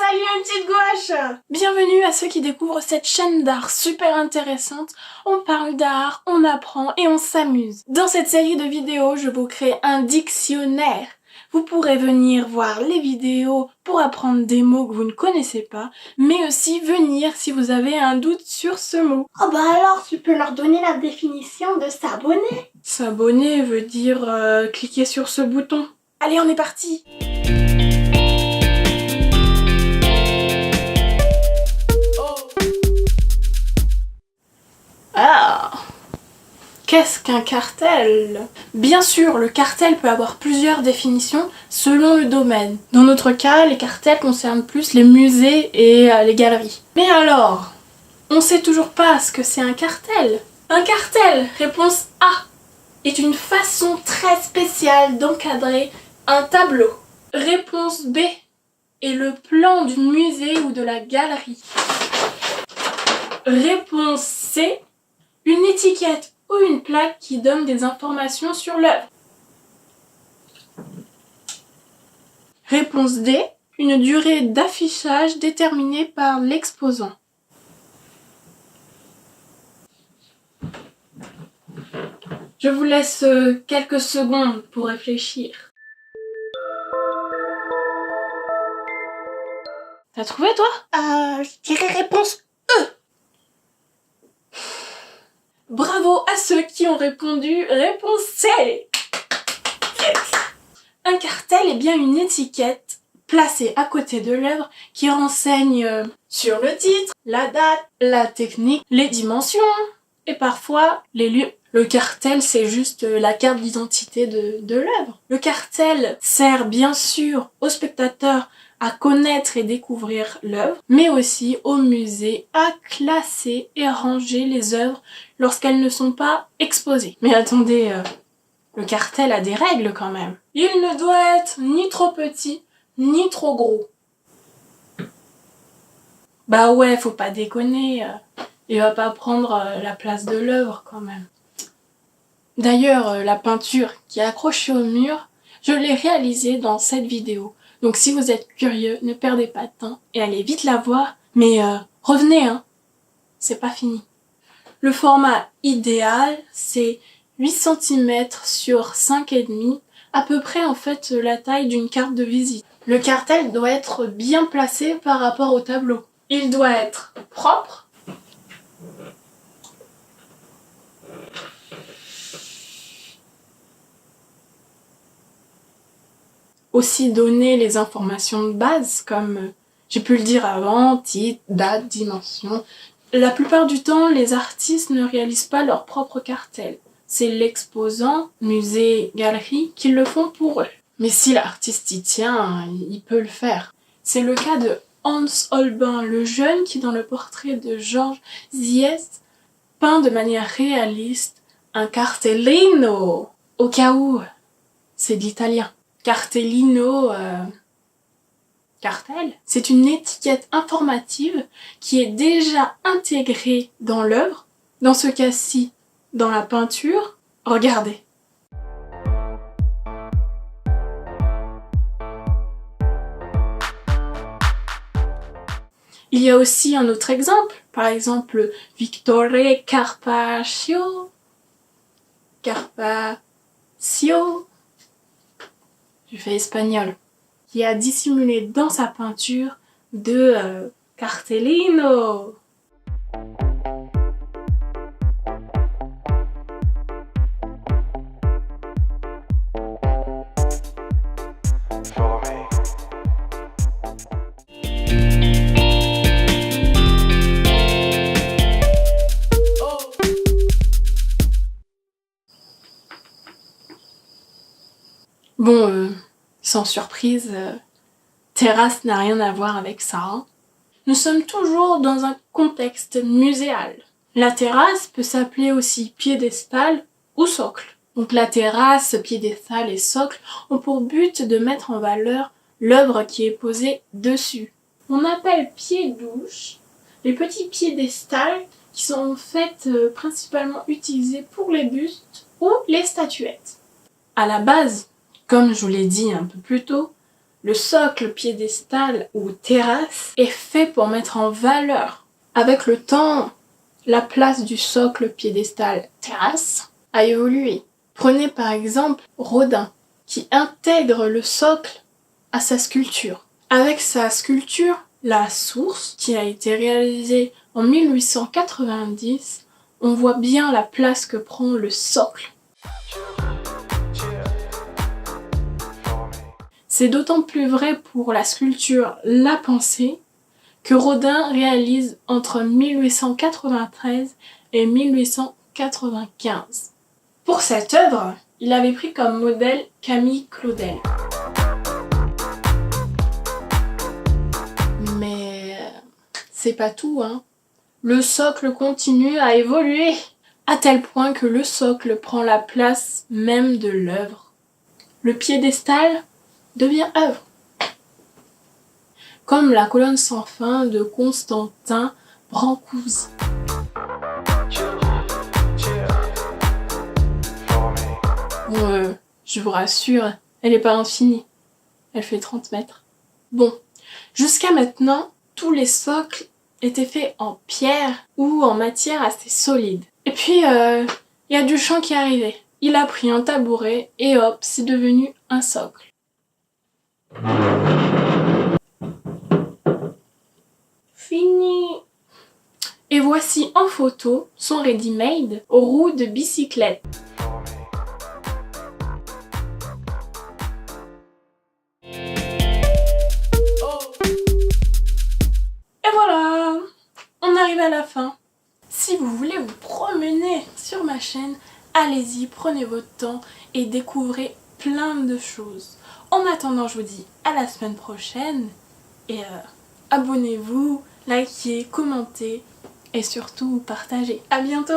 Salut une petite gouache! Bienvenue à ceux qui découvrent cette chaîne d'art super intéressante. On parle d'art, on apprend et on s'amuse. Dans cette série de vidéos, je vous crée un dictionnaire. Vous pourrez venir voir les vidéos pour apprendre des mots que vous ne connaissez pas, mais aussi venir si vous avez un doute sur ce mot. Oh bah alors, tu peux leur donner la définition de s'abonner. S'abonner veut dire cliquer sur ce bouton. Allez, on est parti! Ah! Qu'est-ce qu'un cartel? Bien sûr, le cartel peut avoir plusieurs définitions selon le domaine. Dans notre cas, les cartels concernent plus les musées et les galeries. Mais alors, on sait toujours pas ce que c'est un cartel. Un cartel, réponse A, est une façon très spéciale d'encadrer un tableau. Réponse B est le plan du musée ou de la galerie. Réponse C, une étiquette ou une plaque qui donne des informations sur l'œuvre. Réponse D, une durée d'affichage déterminée par l'exposant. Je vous laisse quelques secondes pour réfléchir. T'as trouvé toi? Je dirais réponse E. Bravo à ceux qui ont répondu réponse C. Un cartel est bien une étiquette placée à côté de l'œuvre qui renseigne sur le titre, la date, la technique, les dimensions et parfois les lieux. Le cartel, c'est juste la carte d'identité de l'œuvre. Le cartel sert bien sûr aux spectateurs à connaître et découvrir l'œuvre, mais aussi au musée à classer et ranger les œuvres lorsqu'elles ne sont pas exposées. Mais attendez, le cartel a des règles quand même. Il ne doit être ni trop petit, ni trop gros. Bah ouais, faut pas déconner, il va pas prendre la place de l'œuvre quand même. D'ailleurs, la peinture qui est accrochée au mur, je l'ai réalisée dans cette vidéo. Donc si vous êtes curieux, ne perdez pas de temps et allez vite la voir. Mais revenez, hein, c'est pas fini. Le format idéal, c'est 8 cm sur 5,5, à peu près en fait la taille d'une carte de visite. Le cartel doit être bien placé par rapport au tableau. Il doit être propre. Aussi donner les informations de base comme j'ai pu le dire avant, titre, date, dimension. La plupart du temps, les artistes ne réalisent pas leur propre cartel. C'est l'exposant, musée, galerie qui le font pour eux. Mais si l'artiste y tient, il peut le faire. C'est le cas de Hans Holbein le Jeune qui, dans le portrait de Georges Sieyès, peint de manière réaliste un cartellino. Au cas où, c'est de l'italien. Cartellino, cartel, c'est une étiquette informative qui est déjà intégrée dans l'œuvre, dans ce cas-ci, dans la peinture. Regardez. Il y a aussi un autre exemple, par exemple Vittore Carpaccio, je fais espagnol, qui a dissimulé dans sa peinture de cartellino. Bon, sans surprise, terrasse n'a rien à voir avec ça. Hein. Nous sommes toujours dans un contexte muséal. La terrasse peut s'appeler aussi piédestal ou socle. Donc la terrasse, piédestal et socle ont pour but de mettre en valeur l'œuvre qui est posée dessus. On appelle pied-douche les petits piédestals qui sont en fait principalement utilisés pour les bustes ou les statuettes. À la base, comme je vous l'ai dit un peu plus tôt, Le socle, piédestal ou terrasse est fait pour mettre en valeur. Avec le temps, la place du socle, piédestal, terrasse a évolué. Prenez par exemple Rodin, qui intègre le socle à sa sculpture. Avec sa sculpture, La Source, qui a été réalisée en 1890, on voit bien la place que prend le socle. C'est d'autant plus vrai pour la sculpture La Pensée que Rodin réalise entre 1893 et 1895. Pour cette œuvre, il avait pris comme modèle Camille Claudel. Mais c'est pas tout, hein. Le socle continue à évoluer, à tel point que le socle prend la place même de l'œuvre. Le piédestal devient œuvre. Comme la colonne sans fin de Constantin Brancusi. Bon, je vous rassure, elle n'est pas infinie. Elle fait 30 mètres. Bon, jusqu'à maintenant, tous les socles étaient faits en pierre ou en matière assez solide. Et puis, il y a Duchamp qui est arrivé. Il a pris un tabouret et hop, c'est devenu un socle. Fini. Et voici en photo son ready-made aux roues de bicyclette. Et voilà, on arrive à la fin. Si vous voulez vous promener sur ma chaîne, allez-y, prenez votre temps et découvrez plein de choses. En attendant, je vous dis à la semaine prochaine et abonnez-vous, likez, commentez et surtout partagez. À bientôt.